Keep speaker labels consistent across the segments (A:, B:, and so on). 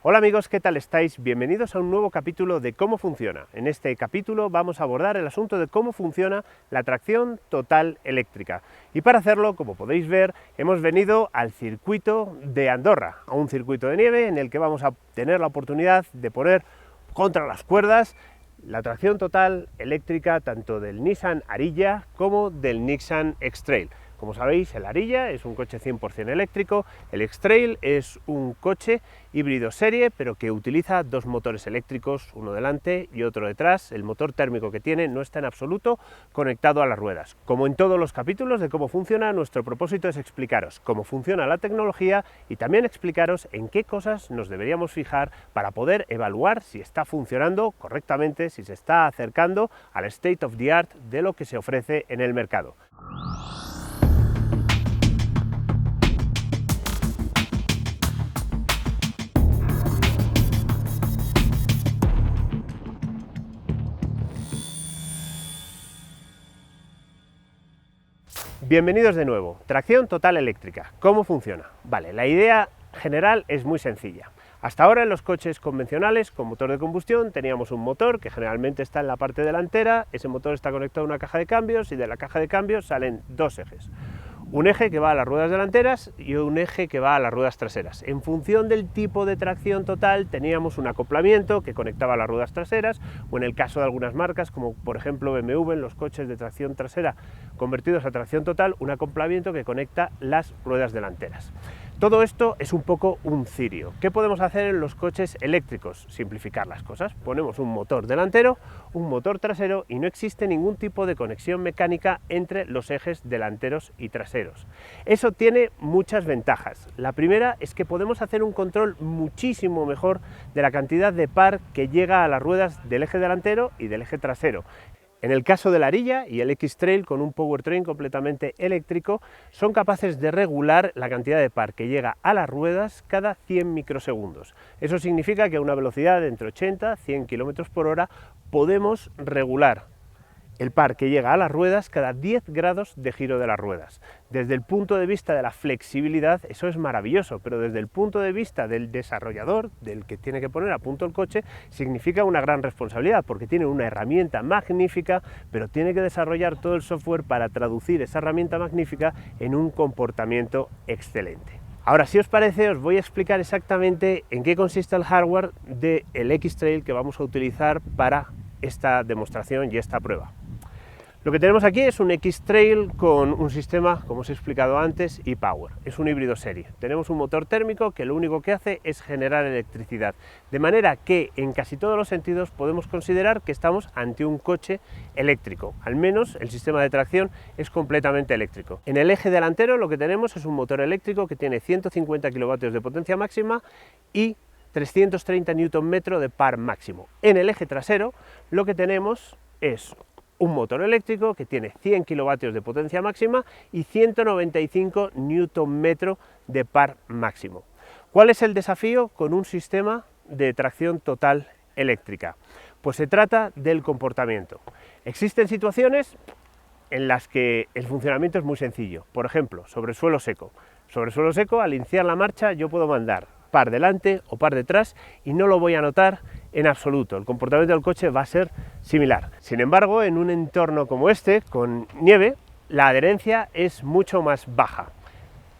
A: Hola amigos, ¿qué tal estáis? Bienvenidos a un nuevo capítulo de Cómo Funciona. En este capítulo vamos a abordar el asunto de cómo funciona la tracción total eléctrica. Y para hacerlo, como podéis ver, hemos venido al circuito de Andorra, a un circuito de nieve en el que vamos a tener la oportunidad de poner contra las cuerdas la tracción total eléctrica tanto del Nissan Ariya como del Nissan X-Trail. Como sabéis, el Ariya es un coche 100% eléctrico, el X-Trail es un coche híbrido serie, pero que utiliza dos motores eléctricos, uno delante y otro detrás. El motor térmico que tiene no está en absoluto conectado a las ruedas. Como en todos los capítulos de cómo funciona, nuestro propósito es explicaros cómo funciona la tecnología y también explicaros en qué cosas nos deberíamos fijar para poder evaluar si está funcionando correctamente, si se está acercando al state of the art de lo que se ofrece en el mercado. Bienvenidos de nuevo. Tracción total eléctrica. ¿Cómo funciona? Vale, la idea general es muy sencilla. Hasta ahora en los coches convencionales con motor de combustión teníamos un motor que generalmente está en la parte delantera, ese motor está conectado a una caja de cambios y de la caja de cambios salen dos ejes. Un eje que va a las ruedas delanteras y un eje que va a las ruedas traseras. En función del tipo de tracción total teníamos un acoplamiento que conectaba las ruedas traseras, o en el caso de algunas marcas, como por ejemplo BMW, en los coches de tracción trasera convertidos a tracción total, un acoplamiento que conecta las ruedas delanteras. Todo esto es un poco un cirio. ¿Qué podemos hacer en los coches eléctricos? Simplificar las cosas. Ponemos un motor delantero, un motor trasero y no existe ningún tipo de conexión mecánica entre los ejes delanteros y traseros. Eso tiene muchas ventajas. La primera es que podemos hacer un control muchísimo mejor de la cantidad de par que llega a las ruedas del eje delantero y del eje trasero. En el caso del Ariya y el X-Trail, con un powertrain completamente eléctrico, son capaces de regular la cantidad de par que llega a las ruedas cada 100 microsegundos. Eso significa que a una velocidad de entre 80 y 100 km por hora podemos regular el par que llega a las ruedas cada 10 grados de giro de las ruedas. Desde el punto de vista de la flexibilidad, eso es maravilloso, pero desde el punto de vista del desarrollador, del que tiene que poner a punto el coche, significa una gran responsabilidad, porque tiene una herramienta magnífica, pero tiene que desarrollar todo el software para traducir esa herramienta magnífica en un comportamiento excelente. Ahora, si os parece, os voy a explicar exactamente en qué consiste el hardware del X-Trail que vamos a utilizar para esta demostración y esta prueba. Lo que tenemos aquí es un X-Trail con un sistema, como os he explicado antes, e-Power. Es un híbrido serie. Tenemos un motor térmico que lo único que hace es generar electricidad. De manera que, en casi todos los sentidos, podemos considerar que estamos ante un coche eléctrico. Al menos el sistema de tracción es completamente eléctrico. En el eje delantero lo que tenemos es un motor eléctrico que tiene 150 kilovatios de potencia máxima y 330 Nm de par máximo. En el eje trasero lo que tenemos es un motor eléctrico que tiene 100 kilovatios de potencia máxima y 195 Nm de par máximo. ¿Cuál es el desafío con un sistema de tracción total eléctrica? Pues se trata del comportamiento. Existen situaciones en las que el funcionamiento es muy sencillo. Por ejemplo, sobre suelo seco. Sobre suelo seco, al iniciar la marcha, yo puedo mandar par delante o par detrás y no lo voy a notar en absoluto. El comportamiento del coche va a ser similar. Sin embargo, en un entorno como este, con nieve, la adherencia es mucho más baja.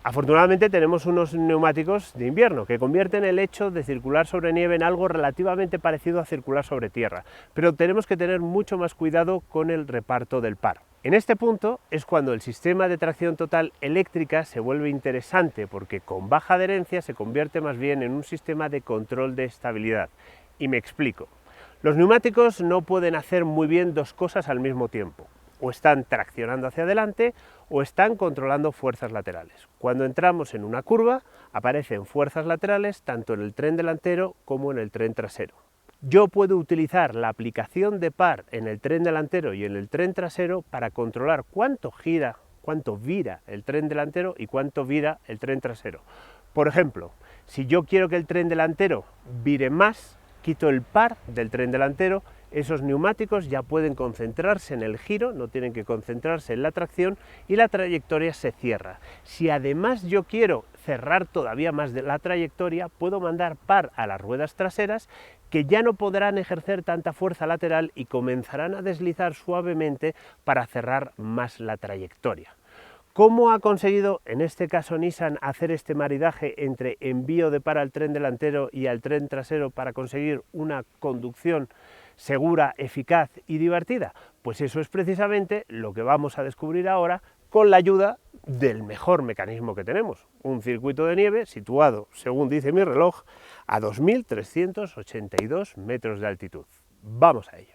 A: Afortunadamente tenemos unos neumáticos de invierno que convierten el hecho de circular sobre nieve en algo relativamente parecido a circular sobre tierra, pero tenemos que tener mucho más cuidado con el reparto del par. En este punto es cuando el sistema de tracción total eléctrica se vuelve interesante, porque con baja adherencia se convierte más bien en un sistema de control de estabilidad. Y me explico. Los neumáticos no pueden hacer muy bien dos cosas al mismo tiempo. O están traccionando hacia adelante o están controlando fuerzas laterales. Cuando entramos en una curva aparecen fuerzas laterales tanto en el tren delantero como en el tren trasero. Yo puedo utilizar la aplicación de par en el tren delantero y en el tren trasero para controlar cuánto gira, cuánto vira el tren delantero y cuánto vira el tren trasero. Por ejemplo, si yo quiero que el tren delantero vire más, quito el par del tren delantero Esos neumáticos ya pueden concentrarse en el giro, no tienen que concentrarse en la tracción y la trayectoria se cierra. Si además yo quiero cerrar todavía más de la trayectoria, puedo mandar par a las ruedas traseras que ya no podrán ejercer tanta fuerza lateral y comenzarán a deslizar suavemente para cerrar más la trayectoria. ¿Cómo ha conseguido, en este caso Nissan, hacer este maridaje entre envío de par al tren delantero y al tren trasero para conseguir una conducción segura, eficaz y divertida? Pues eso es precisamente lo que vamos a descubrir ahora con la ayuda del mejor mecanismo que tenemos, un circuito de nieve situado, según dice mi reloj, a 2.382 metros de altitud. Vamos a ello.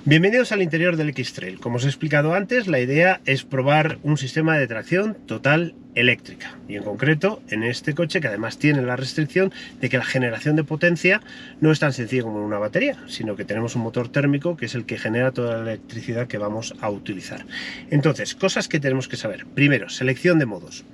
A: Bienvenidos al interior del X-Trail. Como os he explicado antes, la idea es probar un sistema de tracción total eléctrica y en concreto en este coche, que además tiene la restricción de que la generación de potencia no es tan sencilla como en una batería, sino que tenemos un motor térmico que es el que genera toda la electricidad que vamos a utilizar. Entonces, cosas que tenemos que saber. Primero, selección de modos.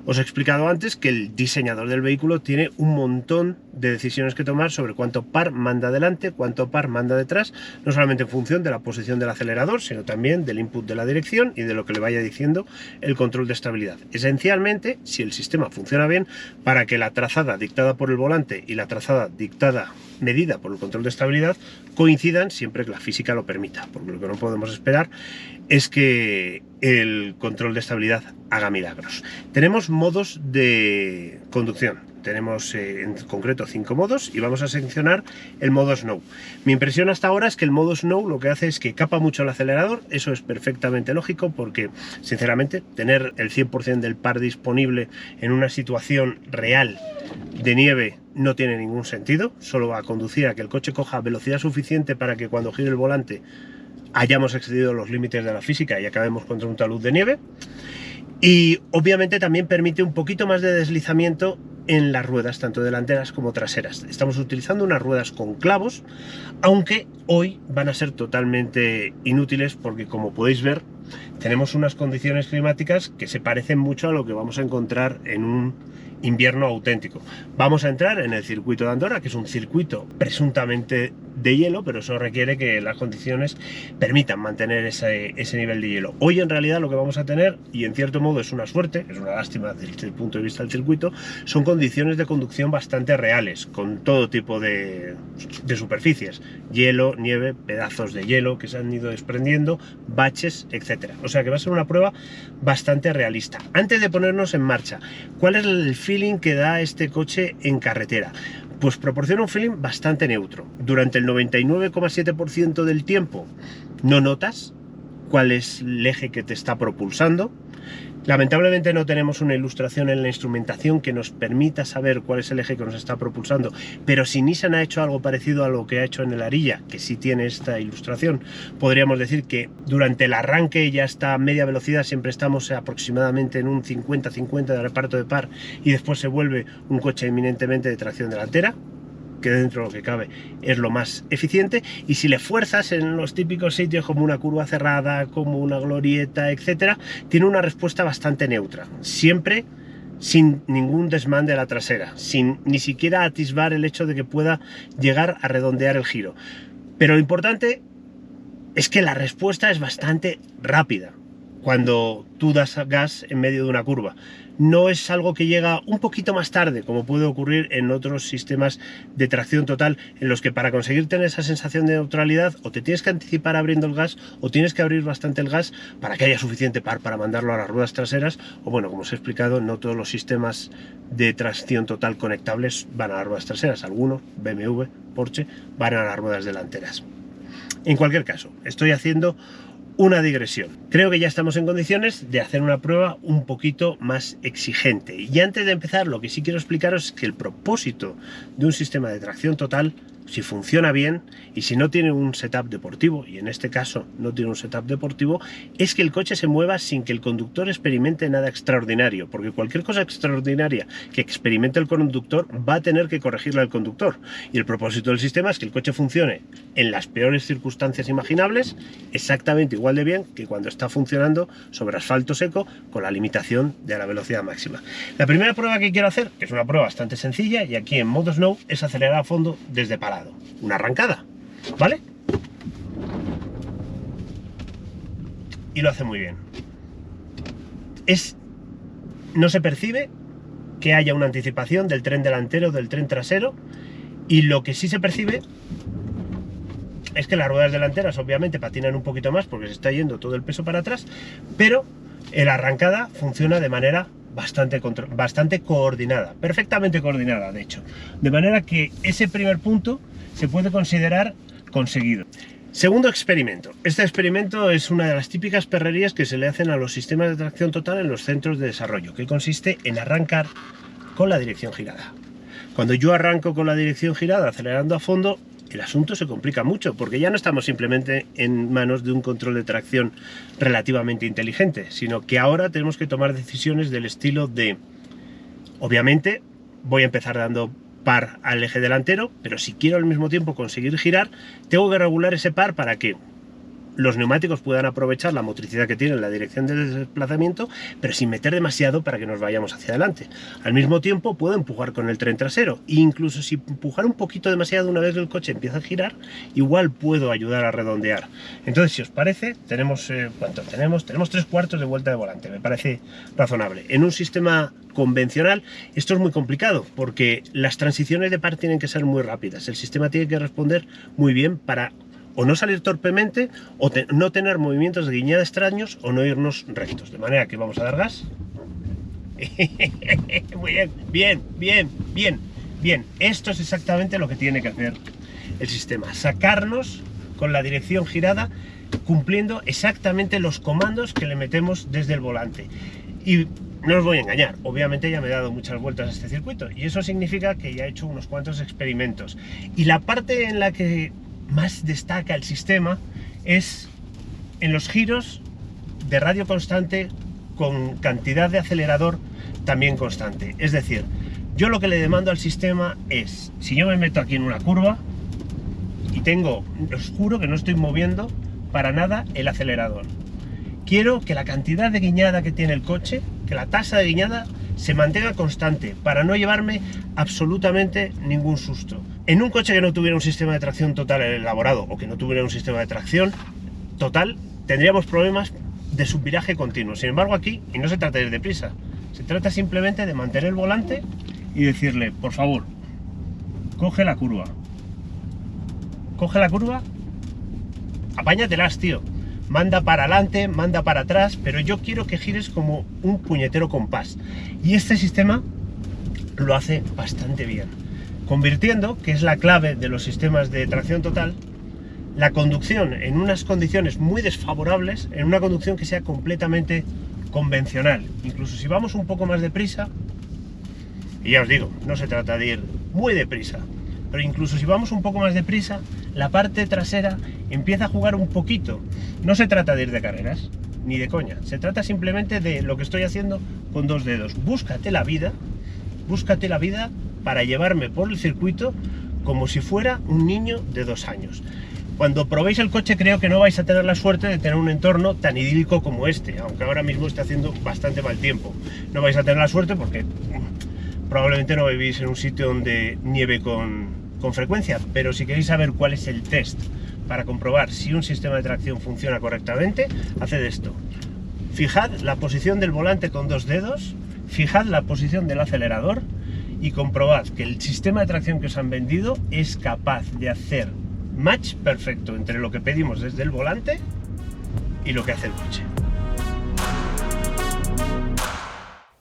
A: Os he explicado antes que el diseñador del vehículo tiene un montón de decisiones que tomar sobre cuánto par manda adelante, cuánto par manda detrás, no solamente en función de la posición del acelerador, sino también del input de la dirección y de lo que le vaya diciendo el control de estabilidad. Esencialmente, si el sistema funciona bien, para que la trazada dictada por el volante y la trazada medida por el control de estabilidad coincidan siempre que la física lo permita, porque lo que no podemos esperar es que el control de estabilidad haga milagros. Tenemos modos de conducción, tenemos en concreto 5 modos y vamos a seleccionar el modo Snow. Mi impresión hasta ahora es que el modo Snow lo que hace es que capa mucho el acelerador, eso es perfectamente lógico porque sinceramente tener el 100% del par disponible en una situación real de nieve no tiene ningún sentido, solo va a conducir a que el coche coja velocidad suficiente para que cuando gire el volante hayamos excedido los límites de la física y acabemos contra un talud de nieve. Y obviamente también permite un poquito más de deslizamiento en las ruedas, tanto delanteras como traseras. Estamos utilizando unas ruedas con clavos, aunque hoy van a ser totalmente inútiles porque, como podéis ver, tenemos unas condiciones climáticas que se parecen mucho a lo que vamos a encontrar en un invierno auténtico. Vamos a entrar en el circuito de Andorra, que es un circuito presuntamente de hielo, pero eso requiere que las condiciones permitan mantener ese nivel de hielo. Hoy en realidad lo que vamos a tener, y en cierto modo es una suerte, es una lástima desde el punto de vista del circuito, son condiciones de conducción bastante reales, con todo tipo de superficies, hielo, nieve, pedazos de hielo que se han ido desprendiendo, baches, etcétera. O sea que va a ser una prueba bastante realista. Antes de ponernos en marcha, ¿cuál es el feeling que da este coche en carretera? Pues proporciona un feeling bastante neutro. Durante el 99,7% del tiempo no notas cuál es el eje que te está propulsando. Lamentablemente no tenemos una ilustración en la instrumentación que nos permita saber cuál es el eje que nos está propulsando, pero si Nissan ha hecho algo parecido a lo que ha hecho en el Ariya, que sí tiene esta ilustración, podríamos decir que durante el arranque ya está a media velocidad, siempre estamos aproximadamente en un 50-50 de reparto de par y después se vuelve un coche eminentemente de tracción delantera, que dentro de lo que cabe es lo más eficiente, y si le fuerzas en los típicos sitios como una curva cerrada, como una glorieta, etcétera, tiene una respuesta bastante neutra, siempre sin ningún desmán de la trasera, sin ni siquiera atisbar el hecho de que pueda llegar a redondear el giro. Pero lo importante es que la respuesta es bastante rápida cuando tú das gas en medio de una curva. No es algo que llega un poquito más tarde, como puede ocurrir en otros sistemas de tracción total, en los que para conseguir tener esa sensación de neutralidad o te tienes que anticipar abriendo el gas o tienes que abrir bastante el gas para que haya suficiente par para mandarlo a las ruedas traseras, o bueno, como os he explicado, no todos los sistemas de tracción total conectables van a las ruedas traseras, algunos, BMW, Porsche, van a las ruedas delanteras. En cualquier caso, estoy haciendo una digresión. Creo que ya estamos en condiciones de hacer una prueba un poquito más exigente. Y antes de empezar, lo que sí quiero explicaros es que el propósito de un sistema de tracción total si funciona bien y si no tiene un setup deportivo, y en este caso no tiene un setup deportivo, es que el coche se mueva sin que el conductor experimente nada extraordinario, porque cualquier cosa extraordinaria que experimente el conductor va a tener que corregirla el conductor, y el propósito del sistema es que el coche funcione en las peores circunstancias imaginables exactamente igual de bien que cuando está funcionando sobre asfalto seco con la limitación de la velocidad máxima. La primera prueba que quiero hacer, que es una prueba bastante sencilla y aquí en modo snow, es acelerar a fondo desde parado. Una arrancada, ¿vale? Y lo hace muy bien. No se percibe que haya una anticipación del tren delantero o del tren trasero, y lo que sí se percibe es que las ruedas delanteras obviamente patinan un poquito más porque se está yendo todo el peso para atrás, pero la arrancada funciona de manera bastante coordinada, perfectamente coordinada de hecho, de manera que ese primer punto se puede considerar conseguido. Segundo experimento. Este experimento es una de las típicas perrerías que se le hacen a los sistemas de tracción total en los centros de desarrollo, que consiste en arrancar con la dirección girada. Cuando yo arranco con la dirección girada acelerando a fondo, el asunto se complica mucho, porque ya no estamos simplemente en manos de un control de tracción relativamente inteligente, sino que ahora tenemos que tomar decisiones del estilo de, obviamente, voy a empezar dando par al eje delantero, pero si quiero al mismo tiempo conseguir girar, tengo que regular ese par para que los neumáticos puedan aprovechar la motricidad que tienen en la dirección del desplazamiento, pero sin meter demasiado para que nos vayamos hacia adelante. Al mismo tiempo puedo empujar con el tren trasero, e incluso si empujar un poquito demasiado una vez que el coche empieza a girar, igual puedo ayudar a redondear. Entonces, si os parece, tenemos ¿cuánto tenemos? Tenemos 3/4 de vuelta de volante, me parece razonable. En un sistema convencional esto es muy complicado, porque las transiciones de par tienen que ser muy rápidas, el sistema tiene que responder muy bien para o no salir torpemente, o no tener movimientos de guiñada extraños, o no irnos rectos. De manera que vamos a dar gas. Muy bien, bien. Esto es exactamente lo que tiene que hacer el sistema. Sacarnos con la dirección girada, cumpliendo exactamente los comandos que le metemos desde el volante. Y no os voy a engañar, obviamente ya me he dado muchas vueltas a este circuito, y eso significa que ya he hecho unos cuantos experimentos. Y la parte en la que más destaca el sistema es en los giros de radio constante con cantidad de acelerador también constante. Es decir, yo lo que le demando al sistema es, si yo me meto aquí en una curva y os juro que no estoy moviendo para nada el acelerador, quiero que la cantidad de guiñada que tiene el coche, que la tasa de guiñada se mantenga constante para no llevarme absolutamente ningún susto. En un coche que no tuviera un sistema de tracción total elaborado, o que no tuviera un sistema de tracción total, tendríamos problemas de subviraje continuo. Sin embargo, aquí, y no se trata de ir deprisa, se trata simplemente de mantener el volante y decirle, por favor, coge la curva, apáñatelas, tío. Manda para adelante, manda para atrás, pero yo quiero que gires como un puñetero compás. Y este sistema lo hace bastante bien, convirtiendo, que es la clave de los sistemas de tracción total, la conducción en unas condiciones muy desfavorables, en una conducción que sea completamente convencional. Incluso si vamos un poco más deprisa, y ya os digo, no se trata de ir muy deprisa, pero incluso si vamos un poco más deprisa, la parte trasera empieza a jugar un poquito. No se trata de ir de carreras, ni de coña, se trata simplemente de lo que estoy haciendo con dos dedos. Búscate la vida para llevarme por el circuito como si fuera un niño de 2 años. Cuando probéis el coche creo que no vais a tener la suerte de tener un entorno tan idílico como este, aunque ahora mismo esté haciendo bastante mal tiempo. No vais a tener la suerte porque probablemente no vivís en un sitio donde nieve con frecuencia, pero si queréis saber cuál es el test para comprobar si un sistema de tracción funciona correctamente, haced esto. Fijad la posición del volante con 2 dedos, fijad la posición del acelerador y comprobad que el sistema de tracción que os han vendido es capaz de hacer match perfecto entre lo que pedimos desde el volante y lo que hace el coche.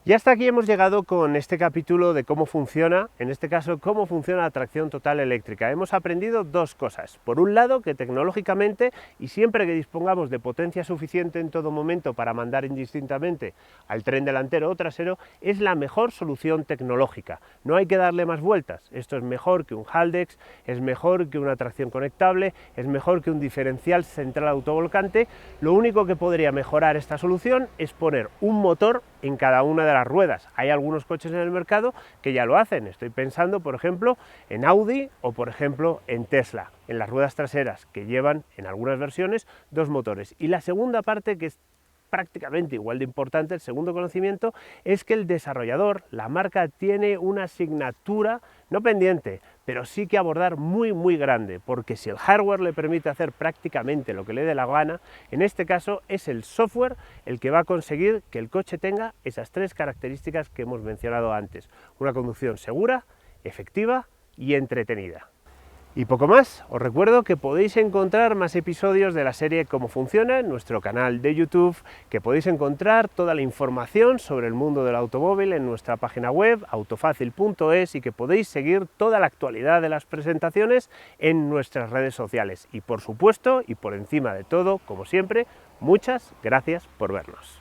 A: Y hasta aquí hemos llegado con este capítulo de cómo funciona, en este caso, cómo funciona la tracción total eléctrica. Hemos aprendido dos cosas. Por un lado, que tecnológicamente, y siempre que dispongamos de potencia suficiente en todo momento para mandar indistintamente al tren delantero o trasero, es la mejor solución tecnológica. No hay que darle más vueltas. Esto es mejor que un Haldex, es mejor que una tracción conectable, es mejor que un diferencial central autovolcante. Lo único que podría mejorar esta solución es poner un motor en cada una de las ruedas. Hay algunos coches en el mercado que ya lo hacen. Estoy pensando, por ejemplo, en Audi o, por ejemplo, en Tesla, en las ruedas traseras, que llevan en algunas versiones dos motores. Y la segunda parte, que es prácticamente igual de importante, el segundo conocimiento, es que el desarrollador, la marca, tiene una asignatura, no pendiente, pero sí que abordar muy grande, porque si el hardware le permite hacer prácticamente lo que le dé la gana, en este caso es el software el que va a conseguir que el coche tenga esas tres características que hemos mencionado antes: una conducción segura, efectiva y entretenida. Y poco más. Os recuerdo que podéis encontrar más episodios de la serie Cómo Funciona en nuestro canal de YouTube, que podéis encontrar toda la información sobre el mundo del automóvil en nuestra página web autofacil.es y que podéis seguir toda la actualidad de las presentaciones en nuestras redes sociales. Y por supuesto, y por encima de todo, como siempre, muchas gracias por vernos.